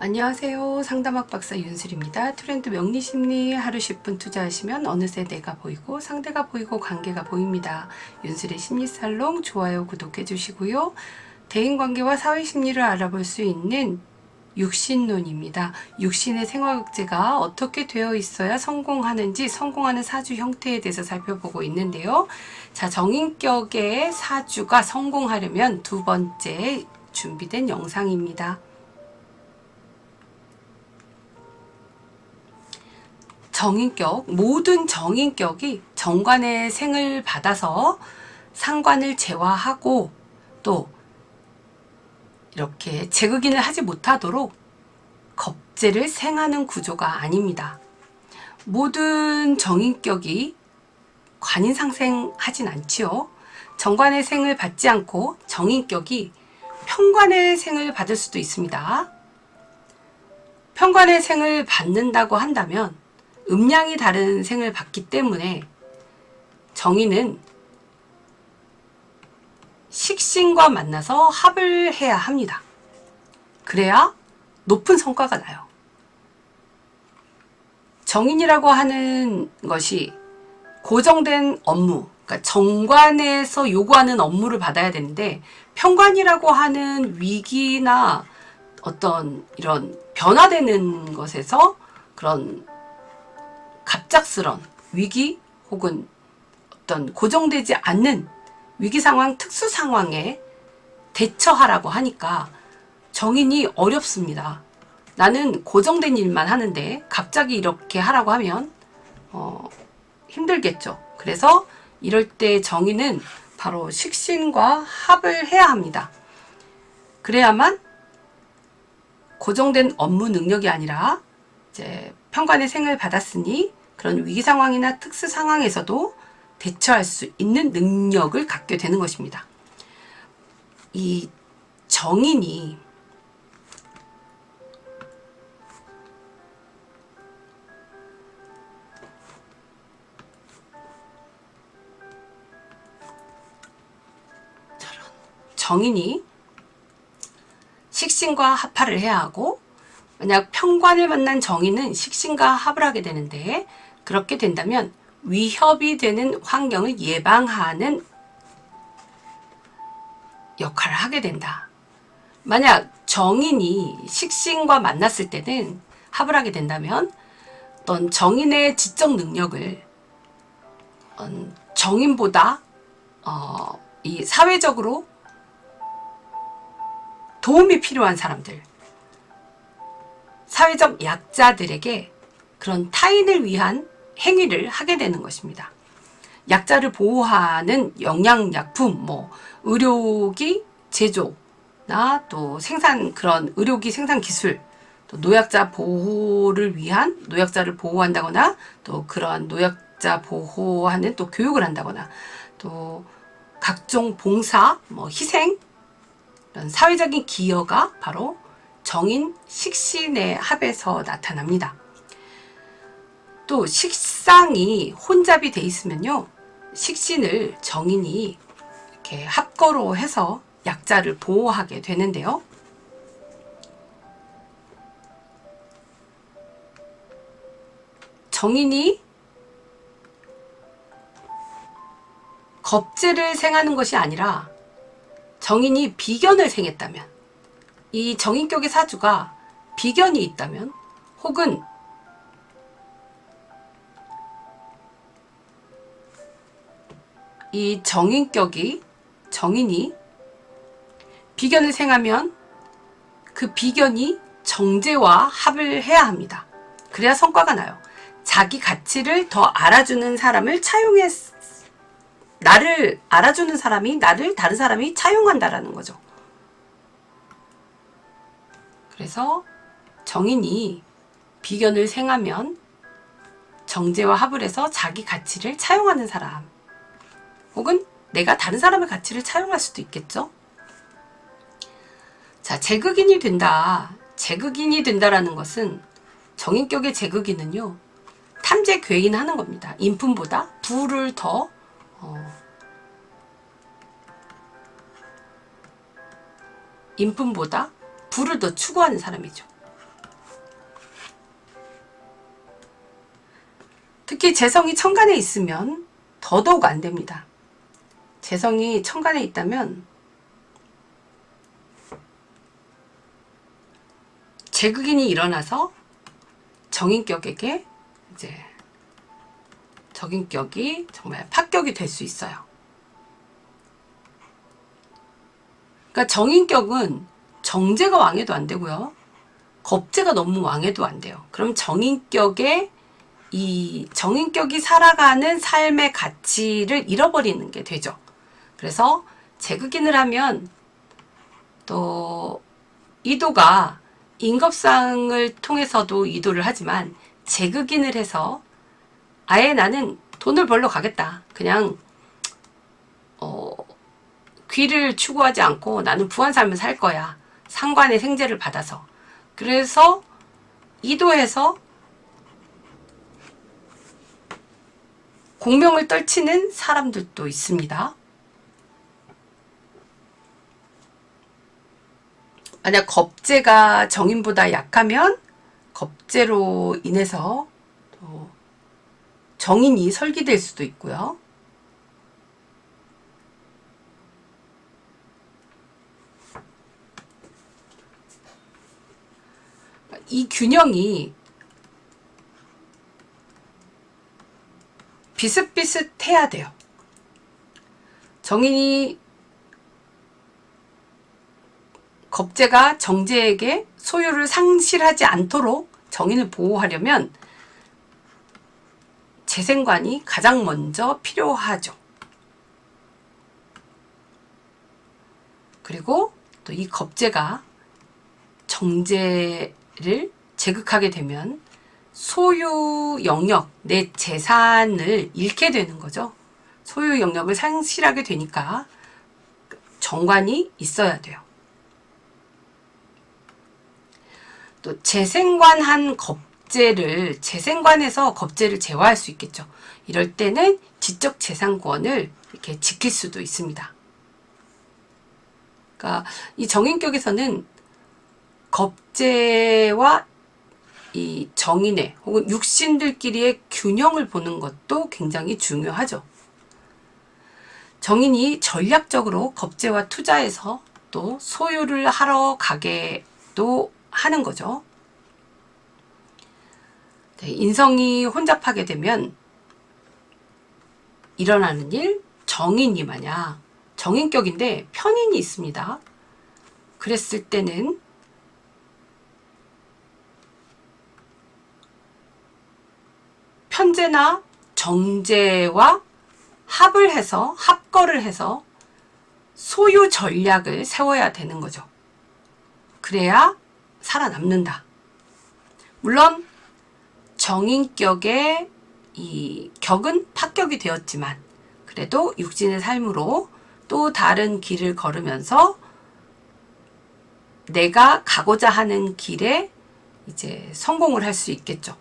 안녕하세요. 상담학 박사 윤슬입니다. 트렌드 명리심리 하루 10분 투자하시면 어느새 내가 보이고 상대가 보이고 관계가 보입니다. 윤슬의 심리살롱 좋아요 구독해 주시고요. 대인관계와 사회심리를 알아볼 수 있는 육신론입니다. 육신의 생활극제가 어떻게 되어 있어야 성공하는지 성공하는 사주 형태에 대해서 살펴보고 있는데요. 자, 정인격의 사주가 성공하려면 두 번째 준비된 영상입니다. 정인격, 모든 정인격이 정관의 생을 받아서 상관을 제화하고 또 이렇게 재극인을 하지 못하도록 겁재를 생하는 구조가 아닙니다. 모든 정인격이 관인상생하진 않지요. 정관의 생을 받지 않고 정인격이 편관의 생을 받을 수도 있습니다. 편관의 생을 받는다고 한다면 음양이 다른 생을 받기 때문에 정인은 식신과 만나서 합을 해야 합니다. 그래야 높은 성과가 나요. 정인이라고 하는 것이 고정된 업무, 그러니까 정관에서 요구하는 업무를 받아야 되는데 편관이라고 하는 위기나 어떤 이런 변화되는 것에서 그런 갑작스런 위기 혹은 어떤 고정되지 않는 위기 상황, 특수 상황에 대처하라고 하니까 정인이 어렵습니다. 나는 고정된 일만 하는데 갑자기 이렇게 하라고 하면 힘들겠죠. 그래서 이럴 때 정인은 바로 식신과 합을 해야 합니다. 그래야만 고정된 업무 능력이 아니라 이제 편관의 생을 받았으니 그런 위기 상황이나 특수 상황에서도 대처할 수 있는 능력을 갖게 되는 것입니다. 이 정인이 식신과 합화를 해야 하고 만약 편관을 만난 정인은 식신과 합을 하게 되는데 그렇게 된다면 위협이 되는 환경을 예방하는 역할을 하게 된다. 만약 정인이 식신과 만났을 때는 합을 하게 된다면 어떤 정인의 지적 능력을 정인보다 이 사회적으로 도움이 필요한 사람들, 사회적 약자들에게 그런 타인을 위한 행위를 하게 되는 것입니다. 약자를 보호하는 영양약품, 의료기 제조나 또 생산 그런 의료기 생산 기술, 또 노약자 보호를 위한 노약자를 보호한다거나 또 그러한 노약자 보호하는 또 교육을 한다거나 또 각종 봉사, 희생 이런 사회적인 기여가 바로 정인 식신의 합에서 나타납니다. 또 식상이 혼잡이 돼 있으면요, 식신을 정인이 이렇게 합거로 해서 약자를 보호하게 되는데요. 정인이 겁재를 생하는 것이 아니라 정인이 비견을 생했다면, 이 정인격의 사주가 비견이 있다면 혹은 이 정인이 비견을 생하면 그 비견이 정제와 합을 해야 합니다. 그래야 성과가 나요. 자기 가치를 더 알아주는 사람을 나를 알아주는 사람이 나를 다른 사람이 차용한다라는 거죠. 그래서 정인이 비견을 생하면 정제와 합을 해서 자기 가치를 차용하는 사람, 혹은 내가 다른 사람의 가치를 차용할 수도 있겠죠. 자, 재극인이 된다라는 것은 정인격의 재극인은요, 탐재 궤인하는 겁니다. 인품보다 부를 더 인품보다 부를 더 추구하는 사람이죠. 특히 재성이 천간에 있으면 더더욱 안 됩니다. 재성이 천간에 있다면 재극인이 일어나서 정인격에게 이제 적인격이 정말 파격이 될 수 있어요. 그러니까 정인격은 정제가 왕해도 안 되고요. 겁제가 너무 왕해도 안 돼요. 그럼 정인격이 살아가는 삶의 가치를 잃어버리는 게 되죠. 그래서 재극인을 하면 또 이도가 인겁상을 통해서도 이도를 하지만 재극인을 해서 아예 나는 돈을 벌러 가겠다. 그냥 귀를 추구하지 않고 나는 부한 삶을 살 거야. 상관의 생제를 받아서. 그래서 이도해서 공명을 떨치는 사람들도 있습니다. 만약 겁재가 정인보다 약하면 겁재로 인해서 정인이 설기될 수도 있고요. 이 균형이 비슷비슷해야 돼요. 정인이 겁재가 정제에게 소유를 상실하지 않도록 정인을 보호하려면 재생관이 가장 먼저 필요하죠. 그리고 또 이 겁재가 정제를 제극하게 되면 소유 영역, 내 재산을 잃게 되는 거죠. 소유 영역을 상실하게 되니까 정관이 있어야 돼요. 또 재생관한 재생관에서 겁재를 제어할 수 있겠죠. 이럴 때는 지적 재산권을 이렇게 지킬 수도 있습니다. 그러니까 이 정인격에서는 겁재와 이 정인의 혹은 육신들끼리의 균형을 보는 것도 굉장히 중요하죠. 정인이 전략적으로 겁재와 투자해서 또 소유를 하러 가게도 하는 거죠. 인성이 혼잡하게 되면 일어나는 일, 정인이 만약 정인격인데 편인이 있습니다. 그랬을 때는 편제나 정제와 합거를 해서 소유 전략을 세워야 되는 거죠. 그래야 살아남는다. 물론 정인격의 이 격은 파격이 되었지만 그래도 육신의 삶으로 또 다른 길을 걸으면서 내가 가고자 하는 길에 이제 성공을 할 수 있겠죠.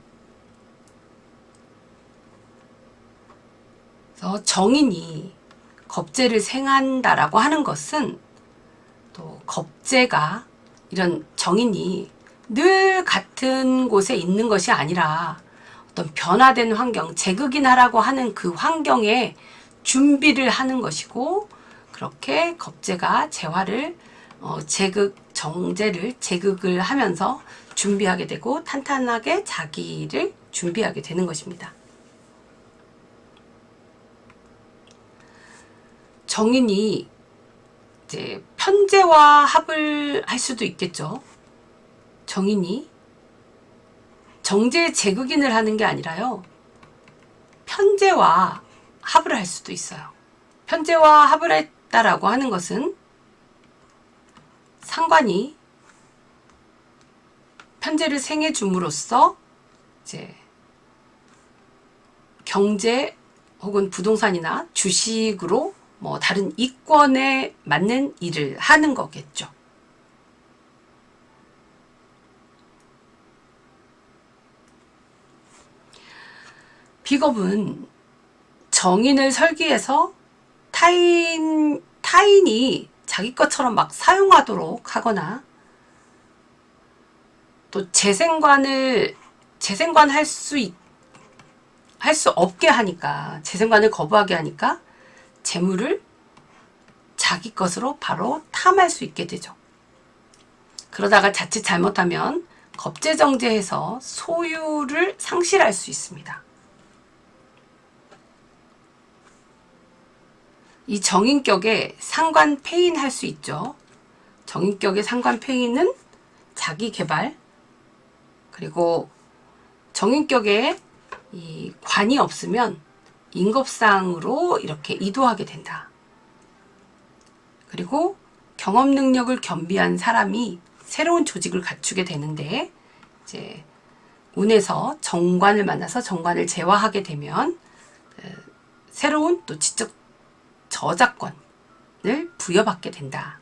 그래서 정인이 겁재를 생한다라고 하는 것은 또 겁재가 이런 정인이 늘 같은 곳에 있는 것이 아니라 어떤 변화된 환경, 재극인하라고 하는 그 환경에 준비를 하는 것이고 그렇게 겁재가 재화를 정제를 제극을 하면서 준비하게 되고 탄탄하게 자기를 준비하게 되는 것입니다. 정인이 이제 편제와 합을 할 수도 있겠죠. 정인이 정제 제극인을 하는 게 아니라요. 편제와 합을 할 수도 있어요. 편제와 합을 했다라고 하는 것은 상관이 편제를 생해 줌으로써 이제 경제 혹은 부동산이나 주식으로 뭐 다른 이권에 맞는 일을 하는 거겠죠. 비겁은 정인을 설계해서 타인이 자기 것처럼 막 사용하도록 하거나 또 재생관할 수 할 수 없게 하니까, 재생관을 거부하게 하니까 재물을 자기 것으로 바로 탐할 수 있게 되죠. 그러다가 자칫 잘못하면 겁제정제해서 소유를 상실할 수 있습니다. 이 정인격에 상관폐인할 수 있죠. 정인격의 상관폐인은 자기 개발, 그리고 정인격에 이 관이 없으면 인겁상으로 이렇게 이도하게 된다. 그리고 경험 능력을 겸비한 사람이 새로운 조직을 갖추게 되는데, 이제 운에서 정관을 만나서 정관을 제화하게 되면 새로운 또 지적 저작권을 부여받게 된다.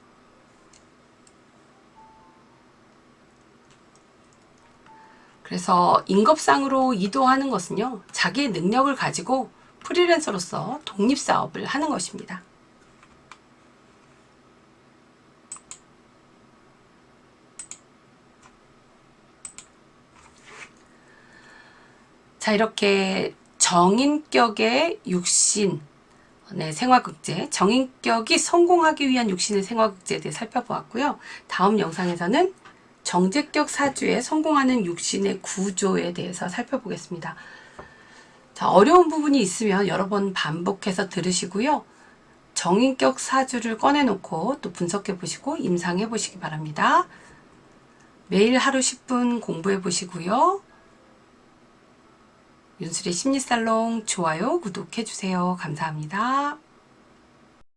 그래서 인겁상으로 이도하는 것은요, 자기의 능력을 가지고 프리랜서로서 독립사업을 하는 것입니다. 자, 이렇게 정인격의 육신, 생화극제, 정인격이 성공하기 위한 육신의 생화극제에 대해 살펴보았고요. 다음 영상에서는 정제격 사주에 성공하는 육신의 구조에 대해서 살펴보겠습니다. 자, 어려운 부분이 있으면 여러 번 반복해서 들으시고요. 정인격 사주를 꺼내놓고 또 분석해 보시고 임상해 보시기 바랍니다. 매일 하루 10분 공부해 보시고요. 윤술의 심리살롱 좋아요, 구독해 주세요. 감사합니다.